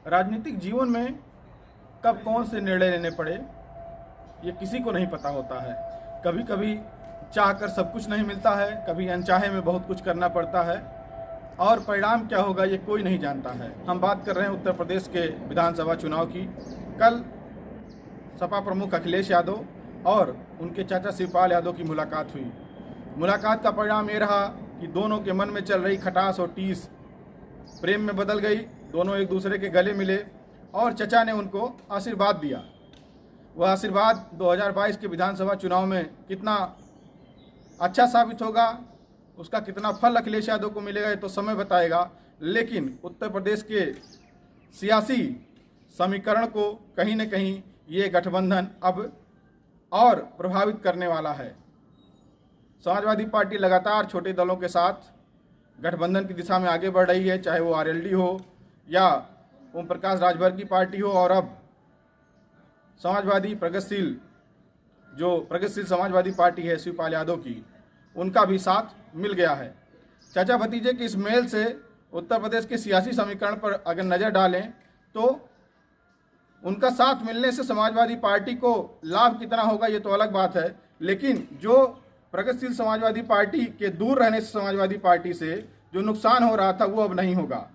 राजनीतिक जीवन में कब कौन से निर्णय लेने पड़े ये किसी को नहीं पता होता है। कभी कभी चाहकर सब कुछ नहीं मिलता है, कभी अनचाहे में बहुत कुछ करना पड़ता है और परिणाम क्या होगा ये कोई नहीं जानता है। हम बात कर रहे हैं उत्तर प्रदेश के विधानसभा चुनाव की। कल सपा प्रमुख अखिलेश यादव और उनके चाचा शिवपाल यादव की मुलाकात हुई। मुलाकात का परिणाम ये रहा कि दोनों के मन में चल रही खटास और टीस प्रेम में बदल गई। दोनों एक दूसरे के गले मिले और चचा ने उनको आशीर्वाद दिया। वह आशीर्वाद 2022 के विधानसभा चुनाव में कितना अच्छा साबित होगा, उसका कितना फल अखिलेश यादव को मिलेगा ये तो समय बताएगा। लेकिन उत्तर प्रदेश के सियासी समीकरण को कहीं न कहीं ये गठबंधन अब और प्रभावित करने वाला है। समाजवादी पार्टी लगातार छोटे दलों के साथ गठबंधन की दिशा में आगे बढ़ रही है, चाहे वो आरएलडी हो या ओम प्रकाश राजभर की पार्टी हो, और अब समाजवादी प्रगतिशील समाजवादी पार्टी है शिवपाल यादव की, उनका भी साथ मिल गया है। चाचा भतीजे के इस मेल से उत्तर प्रदेश के सियासी समीकरण पर अगर नज़र डालें तो उनका साथ मिलने से समाजवादी पार्टी को लाभ कितना होगा ये तो अलग बात है, लेकिन जो प्रगतिशील समाजवादी पार्टी के दूर रहने से समाजवादी पार्टी से जो नुकसान हो रहा था वो अब नहीं होगा।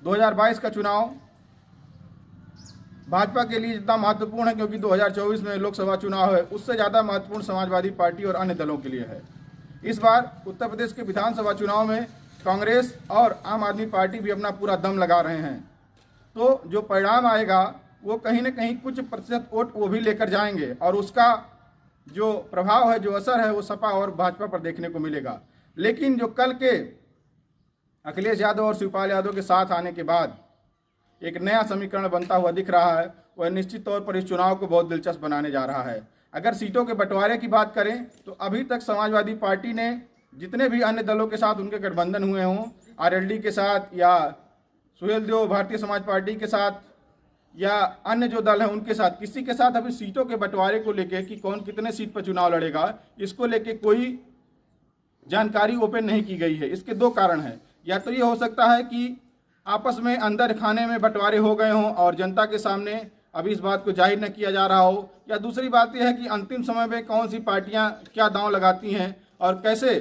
2022 का चुनाव भाजपा के लिए जितना महत्वपूर्ण है, क्योंकि 2024 में लोकसभा चुनाव है, उससे ज़्यादा महत्वपूर्ण समाजवादी पार्टी और अन्य दलों के लिए है। इस बार उत्तर प्रदेश के विधानसभा चुनाव में कांग्रेस और आम आदमी पार्टी भी अपना पूरा दम लगा रहे हैं। तो जो परिणाम आएगा वो कहीं न कहीं कुछ प्रतिशत वोट वो भी लेकर जाएंगे और उसका जो प्रभाव है, जो असर है, वो सपा और भाजपा पर देखने को मिलेगा। लेकिन जो कल के अखिलेश यादव और शिवपाल यादव के साथ आने के बाद एक नया समीकरण बनता हुआ दिख रहा है, वह निश्चित तौर पर इस चुनाव को बहुत दिलचस्प बनाने जा रहा है। अगर सीटों के बंटवारे की बात करें तो अभी तक समाजवादी पार्टी ने जितने भी अन्य दलों के साथ उनके गठबंधन हुए हों, आरएलडी के साथ या सुहेलदेव भारतीय समाज पार्टी के साथ या अन्य जो दल हैं उनके साथ, किसी के साथ अभी सीटों के बंटवारे को लेकर कि कौन कितने सीट पर चुनाव लड़ेगा इसको लेकर कोई जानकारी ओपन नहीं की गई है। इसके दो कारण हैं। या तो ये हो सकता है कि आपस में अंदर खाने में बंटवारे हो गए हों और जनता के सामने अभी इस बात को जाहिर न किया जा रहा हो, या दूसरी बात यह है कि अंतिम समय में कौन सी पार्टियां क्या दांव लगाती हैं और कैसे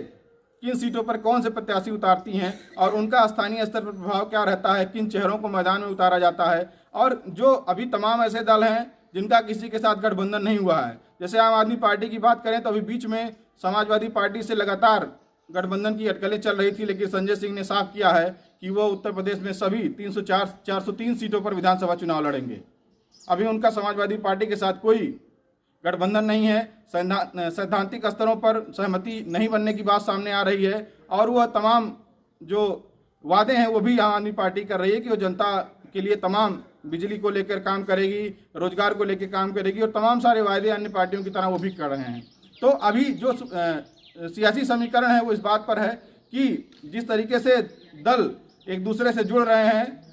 किन सीटों पर कौन से प्रत्याशी उतारती हैं और उनका स्थानीय स्तर पर प्रभाव क्या रहता है, किन चेहरों को मैदान में उतारा जाता है। और जो अभी तमाम ऐसे दल हैं जिनका किसी के साथ गठबंधन नहीं हुआ है, जैसे आम आदमी पार्टी की बात करें तो अभी बीच में समाजवादी पार्टी से लगातार गठबंधन की अटकलें चल रही थी, लेकिन संजय सिंह ने साफ किया है कि वो उत्तर प्रदेश में सभी 403 सीटों पर विधानसभा चुनाव लड़ेंगे। अभी उनका समाजवादी पार्टी के साथ कोई गठबंधन नहीं है। सैद्धांतिक स्तरों पर सहमति नहीं बनने की बात सामने आ रही है और वह तमाम जो वादे हैं वो भी आम आदमी पार्टी कर रही है कि वो जनता के लिए तमाम बिजली को लेकर काम करेगी, रोजगार को लेकर काम करेगी और तमाम सारे वायदे अन्य पार्टियों की तरह वो भी कर रहे हैं। तो अभी जो सियासी समीकरण है वो इस बात पर है कि जिस तरीके से दल एक दूसरे से जुड़ रहे हैं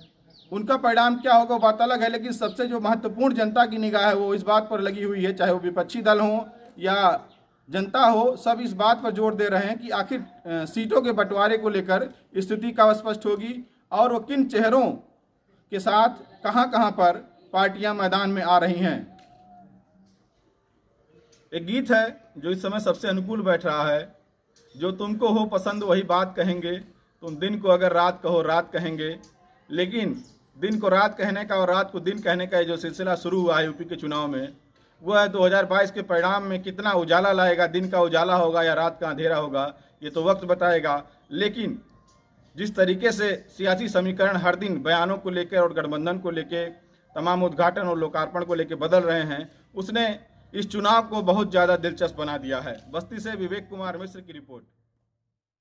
उनका परिणाम क्या होगा बात अलग है, लेकिन सबसे जो महत्वपूर्ण जनता की निगाह है वो इस बात पर लगी हुई है, चाहे वो विपक्षी दल हो या जनता हो, सब इस बात पर जोर दे रहे हैं कि आखिर सीटों के बंटवारे को लेकर स्थिति कब स्पष्ट होगी और वो किन चेहरों के साथ कहां पर पार्टियां मैदान में आ रही हैं। एक गीत है जो इस समय सबसे अनुकूल बैठ रहा है, जो तुमको हो पसंद वही बात कहेंगे, तुम दिन को अगर रात कहो रात कहेंगे। लेकिन दिन को रात कहने का और रात को दिन कहने का जो सिलसिला शुरू हुआ है यूपी के चुनाव में, वह 2022 के परिणाम में कितना उजाला लाएगा, दिन का उजाला होगा या रात का अंधेरा होगा, ये तो वक्त बताएगा। लेकिन जिस तरीके से सियासी समीकरण हर दिन बयानों को लेकर और गठबंधन को लेकर, तमाम उद्घाटन और लोकार्पण को लेकर बदल रहे हैं, उसने इस चुनाव को बहुत ज़्यादा दिलचस्प बना दिया है। बस्ती से विवेक कुमार मिश्र की रिपोर्ट।